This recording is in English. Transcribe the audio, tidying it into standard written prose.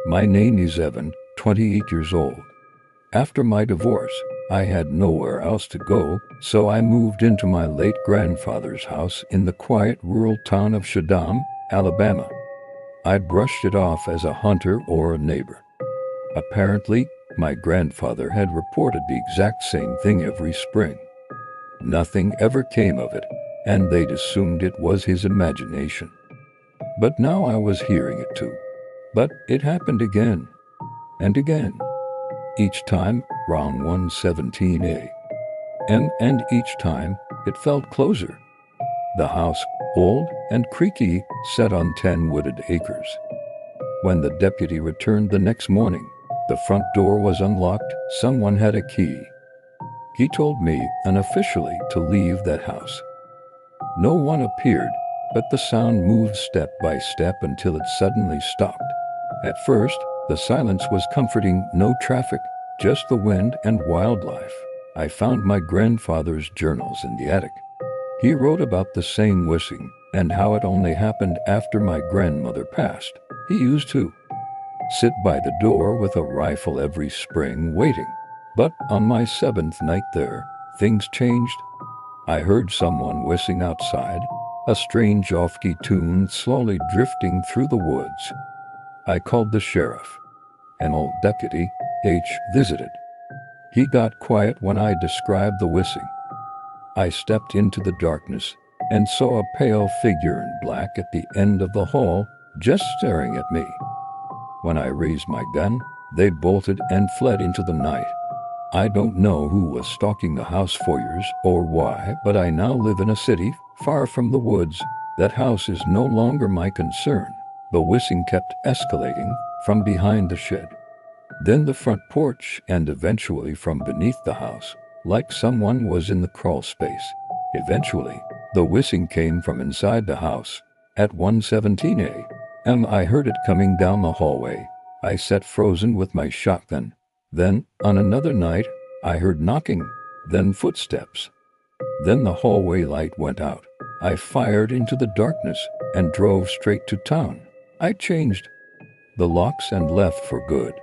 My name is Evan, 28 years old. After my divorce, I had nowhere else to go, so I moved into my late grandfather's house in the quiet rural town of Shadam, Alabama. I brushed it off as a hunter or a neighbor. Apparently, my grandfather had reported the exact same thing every spring. Nothing ever came of it, and they'd assumed it was his imagination. But now I was hearing it too. But it happened again and again, each time round 117A. And each time it felt closer. The house, old and creaky, sat on 10 wooded acres. When the deputy returned the next morning, the front door was unlocked. Someone had a key. He told me unofficially to leave that house. No one appeared, but the sound moved step by step until it suddenly stopped. At first, the silence was comforting, no traffic, just the wind and wildlife. I found my grandfather's journals in the attic. He wrote about the same whistling and how it only happened after my grandmother passed. He used to sit by the door with a rifle every spring waiting. But on my seventh night there, things changed. I heard someone whistling outside, a strange off-key tune slowly drifting through the woods. I called the sheriff. An old deputy, visited. He got quiet when I described the whistling. I stepped into the darkness and saw a pale figure in black at the end of the hall, just staring at me. When I raised my gun, they bolted and fled into the night. I don't know who was stalking the house for years or why, but I now live in a city far from the woods. That house is no longer my concern. The whistling kept escalating from behind the shed, then the front porch, and eventually from beneath the house, like someone was in the crawl space. Eventually, the whistling came from inside the house. At 117A, I heard it coming down the hallway. I sat frozen with my shotgun. Then, on another night, I heard knocking, then footsteps. Then the hallway light went out. I fired into the darkness and drove straight to town. I changed the locks and left for good.